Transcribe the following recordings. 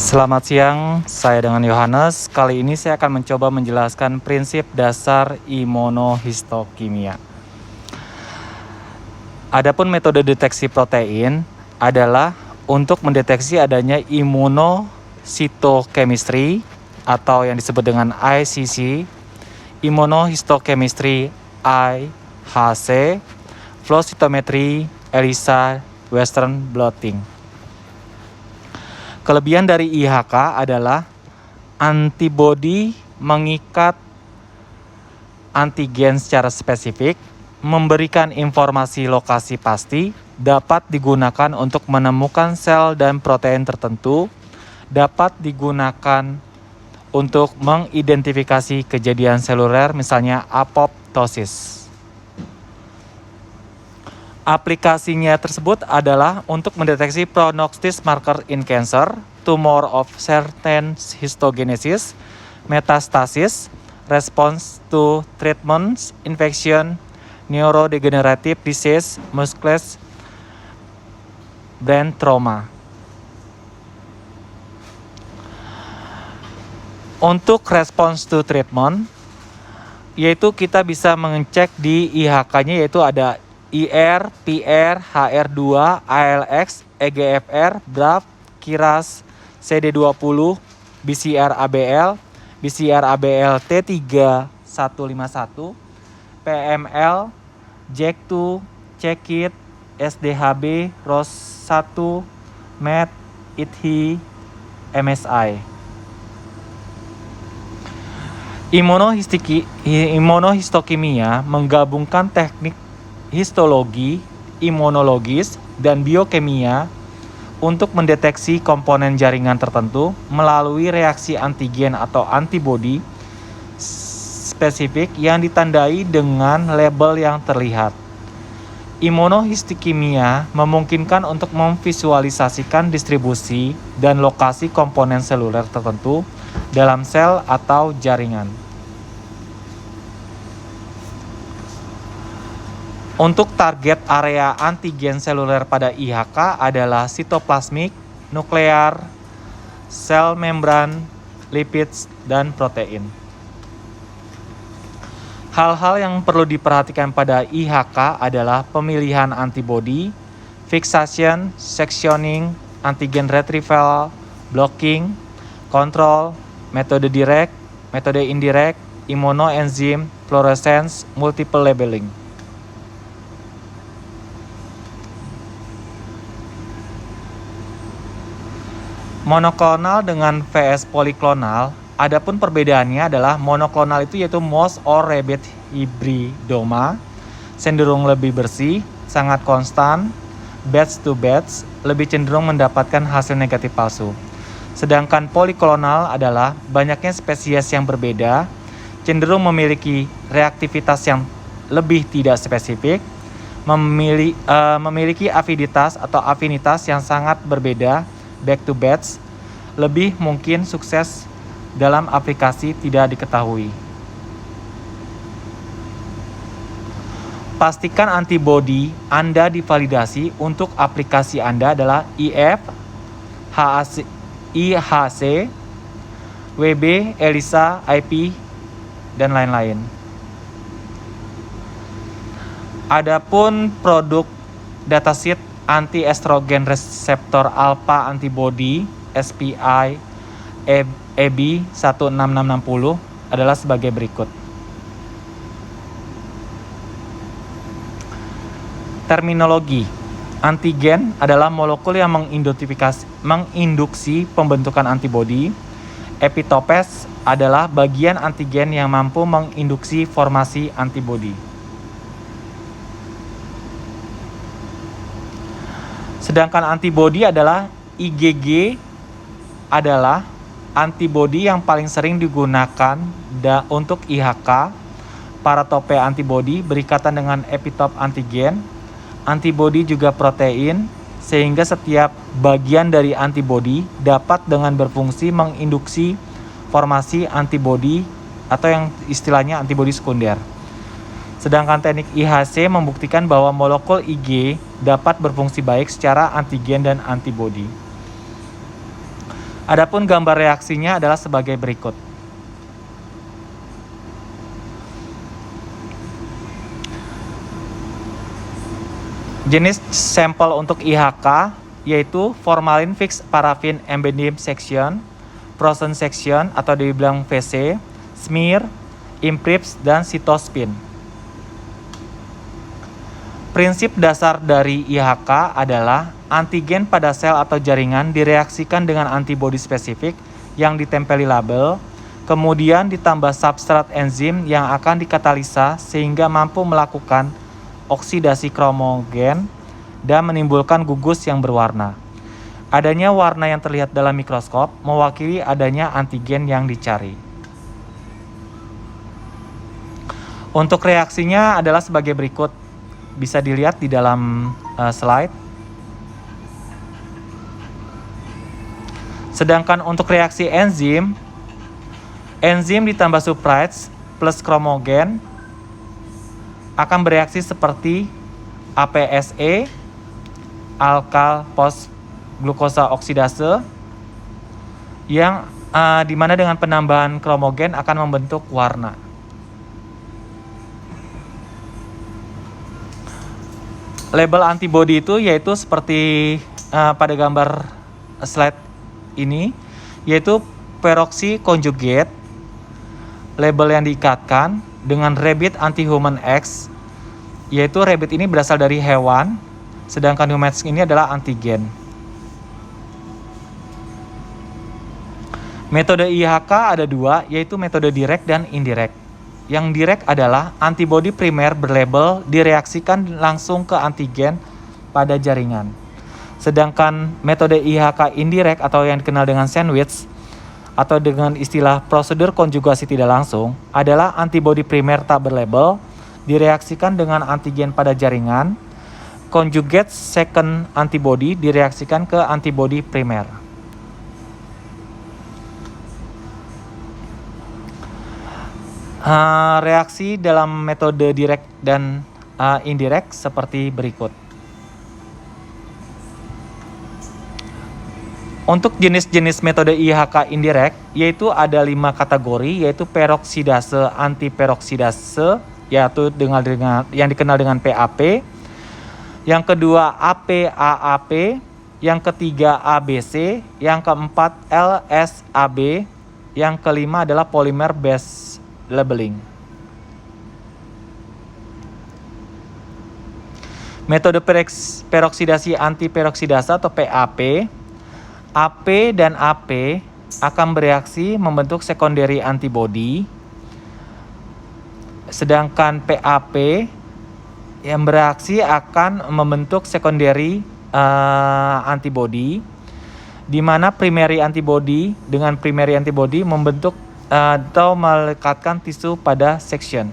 Selamat siang, saya dengan Yohanes. Kali ini saya akan mencoba menjelaskan prinsip dasar imunohistokimia. Adapun metode deteksi protein adalah untuk mendeteksi adanya immunocytochemistry atau yang disebut dengan ICC, immunohistochemistry IHC, flow cytometry ELISA, Western blotting. Kelebihan dari IHK adalah antibodi mengikat antigen secara spesifik, memberikan informasi lokasi pasti, dapat digunakan untuk menemukan sel dan protein tertentu, dapat digunakan untuk mengidentifikasi kejadian seluler misalnya apoptosis. Aplikasinya tersebut adalah untuk mendeteksi prognostic marker in cancer, tumor of certain histogenesis, metastasis, response to treatments, infection, neurodegenerative disease, muscular brain trauma. Untuk response to treatment, yaitu kita bisa mengecek di IHK-nya yaitu ada IR, PR, HR2, ALX, EGFR, BRAF, KIRAS, CD20, BCR-ABL, BCR-ABL T3151, PML, JAK2, CEKIT, SDHB, ROS1, MET, ITHI, MSI. Imunohistokimia menggabungkan teknik histologi, imunologis, dan biokimia untuk mendeteksi komponen jaringan tertentu melalui reaksi antigen atau antibodi spesifik yang ditandai dengan label yang terlihat. Imunohistokimia memungkinkan untuk memvisualisasikan distribusi dan lokasi komponen seluler tertentu dalam sel atau jaringan. Untuk target area antigen seluler pada IHK adalah sitoplasmik, nuklear, sel membran, lipids, dan protein. Hal-hal yang perlu diperhatikan pada IHK adalah pemilihan antibodi, fixation, sectioning, antigen retrieval, blocking, kontrol, metode direct, metode indirect, immunoenzim, fluorescence, multiple labeling. Monoklonal dengan VS poliklonal, adapun perbedaannya adalah monoklonal itu yaitu mouse or rabbit hybridoma, cenderung lebih bersih, sangat konstan, batch to batch, lebih cenderung mendapatkan hasil negatif palsu. Sedangkan poliklonal adalah banyaknya spesies yang berbeda, cenderung memiliki reaktivitas yang lebih tidak spesifik, memiliki afiditas atau afinitas yang sangat berbeda, back to batch, lebih mungkin sukses dalam aplikasi tidak diketahui. Pastikan antibodi Anda divalidasi untuk aplikasi Anda adalah IF, IHC, WB, ELISA, IP, dan lain-lain. Adapun produk dataset anti-estrogen reseptor alpha antibody SPI EB 16660 adalah sebagai berikut. Terminologi. Antigen adalah molekul yang menginduksi pembentukan antibodi. Epitopes adalah bagian antigen yang mampu menginduksi formasi antibodi. Sedangkan antibodi adalah IgG adalah antibodi yang paling sering digunakan untuk IHK. Paratope antibodi berikatan dengan epitop antigen. Antibodi juga protein, sehingga setiap bagian dari antibodi dapat dengan berfungsi menginduksi formasi antibodi atau yang istilahnya antibodi sekunder. Sedangkan teknik IHC membuktikan bahwa molekul Ig dapat berfungsi baik secara antigen dan antibodi. Adapun gambar reaksinya adalah sebagai berikut. Jenis sampel untuk IHK yaitu formalin fixed paraffin embedded section, frozen section atau dibilang VC, smear, imprips, dan cytospin. Prinsip dasar dari IHK adalah antigen pada sel atau jaringan direaksikan dengan antibodi spesifik yang ditempeli label, kemudian ditambah substrat enzim yang akan dikatalisa sehingga mampu melakukan oksidasi kromogen dan menimbulkan gugus yang berwarna. Adanya warna yang terlihat dalam mikroskop mewakili adanya antigen yang dicari. Untuk reaksinya adalah sebagai berikut. Bisa dilihat di dalam slide. Sedangkan untuk reaksi enzim ditambah substrates plus kromogen akan bereaksi seperti APSE, alkal phos glukosa oksidase, yang dimana dengan penambahan kromogen akan membentuk warna. Label antibodi itu yaitu seperti pada gambar slide ini, yaitu peroksi conjugate, label yang diikatkan dengan rabbit anti-human X, yaitu rabbit ini berasal dari hewan, sedangkan human X ini adalah antigen. Metode IHK ada dua, yaitu metode direct dan indirect. Yang direct adalah antibodi primer berlabel direaksikan langsung ke antigen pada jaringan. Sedangkan metode IHK indirect atau yang dikenal dengan sandwich atau dengan istilah prosedur konjugasi tidak langsung adalah antibodi primer tak berlabel direaksikan dengan antigen pada jaringan, conjugate second antibody direaksikan ke antibodi primer. Reaksi dalam metode direct dan indirect seperti berikut. Untuk jenis-jenis metode IHK indirect, yaitu ada 5 kategori, yaitu peroksidase, antiperoksidase, yaitu yang dikenal dengan PAP. Yang kedua AP-AAP, yang ketiga ABC, yang keempat LSAB, yang kelima adalah polymer based labeling. Metode peroksidasi antiperoksidase atau PAP, AP dan AP akan bereaksi membentuk secondary antibody, sedangkan PAP yang bereaksi akan membentuk secondary antibody, di mana primary antibody dengan primary antibody membentuk atau melekatkan tisu pada section.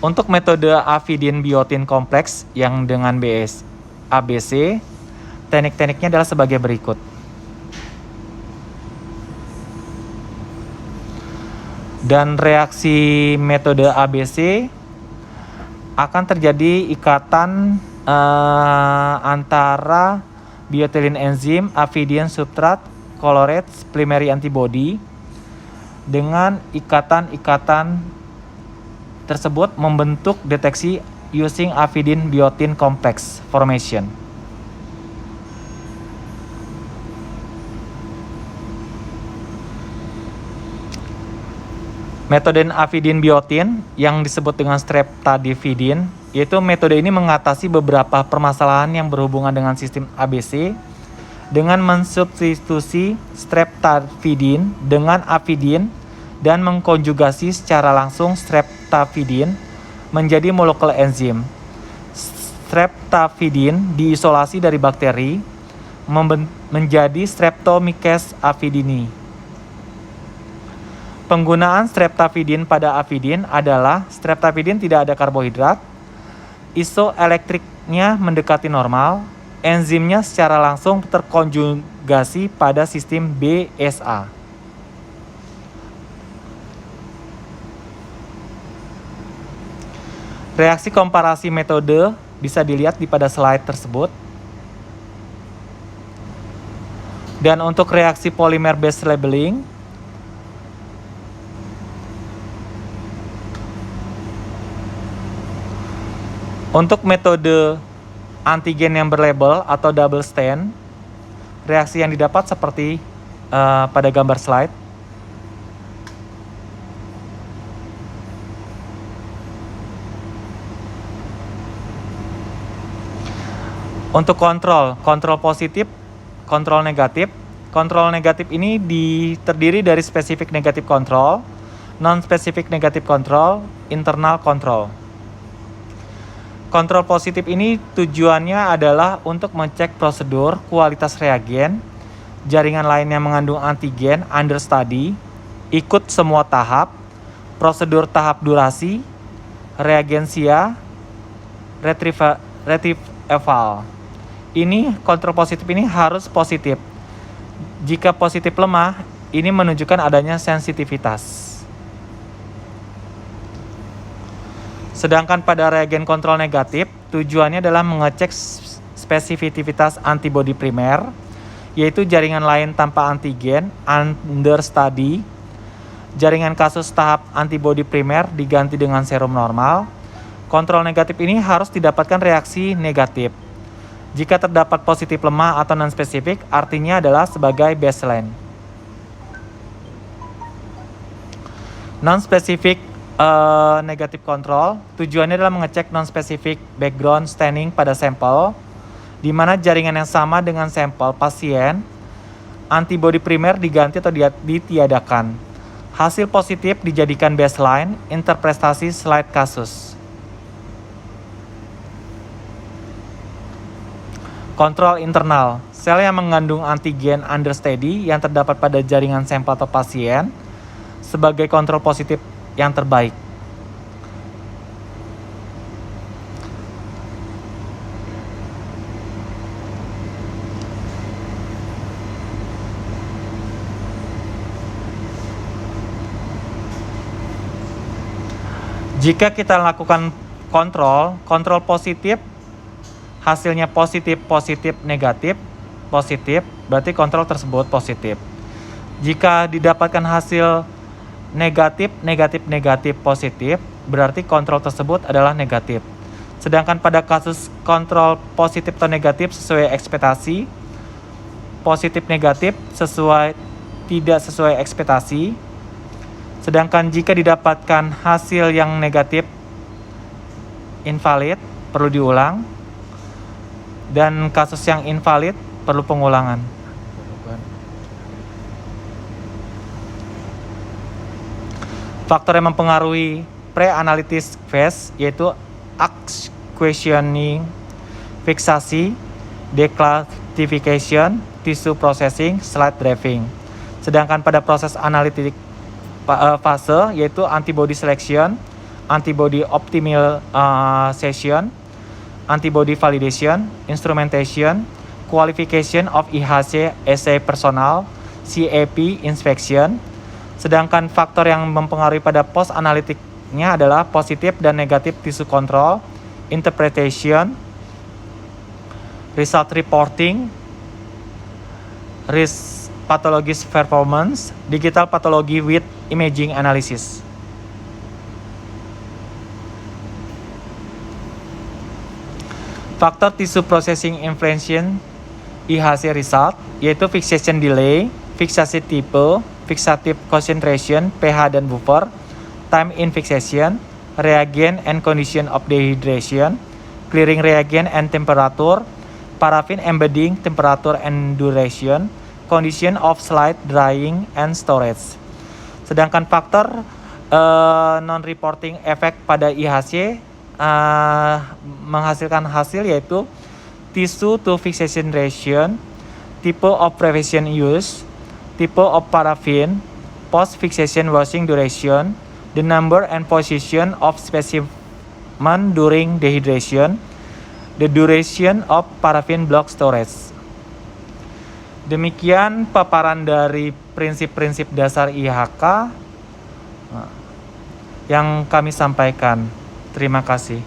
Untuk metode avidin biotin kompleks yang dengan ABC, teknik-tekniknya adalah sebagai berikut. Dan reaksi metode ABC akan terjadi ikatan antara biotilin enzim, avidin substrat, colorates, primary antibody. Dengan ikatan-ikatan tersebut membentuk deteksi using avidin biotin complex formation. Metode avidin biotin yang disebut dengan streptavidin, yaitu metode ini mengatasi beberapa permasalahan yang berhubungan dengan sistem ABC dengan mensubstitusi streptavidin dengan avidin dan mengkonjugasi secara langsung streptavidin menjadi molekul enzim. Streptavidin diisolasi dari bakteri menjadi Streptomyces avidini. Penggunaan streptavidin pada avidin adalah streptavidin tidak ada karbohidrat, isoelektriknya mendekati normal, enzimnya secara langsung terkonjugasi pada sistem BSA. Reaksi komparasi metode bisa dilihat di pada slide tersebut. Dan untuk reaksi polimer base labeling, untuk metode antigen yang berlabel atau double stand, reaksi yang didapat seperti pada gambar slide. Untuk kontrol positif, kontrol negatif. Kontrol negatif ini terdiri dari spesifik negatif kontrol, non-spesifik negatif kontrol, internal kontrol. Kontrol positif ini tujuannya adalah untuk mengecek prosedur, kualitas reagen, jaringan lain yang mengandung antigen under study, ikut semua tahap, prosedur tahap durasi, reagensia, retrieve eval. Ini kontrol positif ini harus positif. Jika positif lemah, ini menunjukkan adanya sensitivitas. Sedangkan pada reagen kontrol negatif, tujuannya adalah mengecek spesifitivitas antibodi primer, yaitu jaringan lain tanpa antigen under study. Jaringan kasus tahap antibodi primer diganti dengan serum normal. Kontrol negatif ini harus didapatkan reaksi negatif. Jika terdapat positif lemah atau non-spesifik, artinya adalah sebagai baseline. Non-spesifik negatif kontrol, tujuannya adalah mengecek non-spesifik background staining pada sampel, di mana jaringan yang sama dengan sampel pasien, antibodi primer diganti atau ditiadakan. Hasil positif dijadikan baseline, interpretasi slide kasus. Kontrol internal, sel yang mengandung antigen under study yang terdapat pada jaringan sampel atau pasien sebagai kontrol positif yang terbaik. Jika kita lakukan kontrol positif, hasilnya positif, negatif, positif, berarti kontrol tersebut positif. Jika didapatkan hasil negatif, positif, berarti kontrol tersebut adalah negatif. Sedangkan pada kasus kontrol positif atau negatif sesuai ekspektasi, positif negatif tidak sesuai ekspektasi. Sedangkan jika didapatkan hasil yang negatif invalid, perlu diulang. Dan kasus yang invalid perlu pengulangan. Faktor yang mempengaruhi pre-analytic phase yaitu questioning, fiksasi, declassification, tissue processing, slide driving. Sedangkan pada proses analitik fase yaitu antibody selection, antibody optimization, antibody validation, instrumentation, qualification of IHC assay personnel, CAP inspection. Sedangkan faktor yang mempengaruhi pada post analitiknya adalah positif dan negatif tissue control, interpretation, result reporting, risk pathologist performance, digital pathology with imaging analysis. Faktor tissue processing inflation IHC result yaitu fixation delay, fiksasi tipe, fixative concentration, pH dan buffer, time in fixation, reagent and condition of dehydration, clearing reagent and temperature, paraffin embedding temperature and duration, condition of slide drying and storage. Sedangkan faktor non-reporting effect pada IHC menghasilkan hasil yaitu tissue to fixation ratio, type of prevention use, type of paraffin, post fixation washing duration, the number and position of specimen during dehydration, the duration of paraffin block storage. Demikian paparan dari prinsip-prinsip dasar IHK yang kami sampaikan. Terima kasih.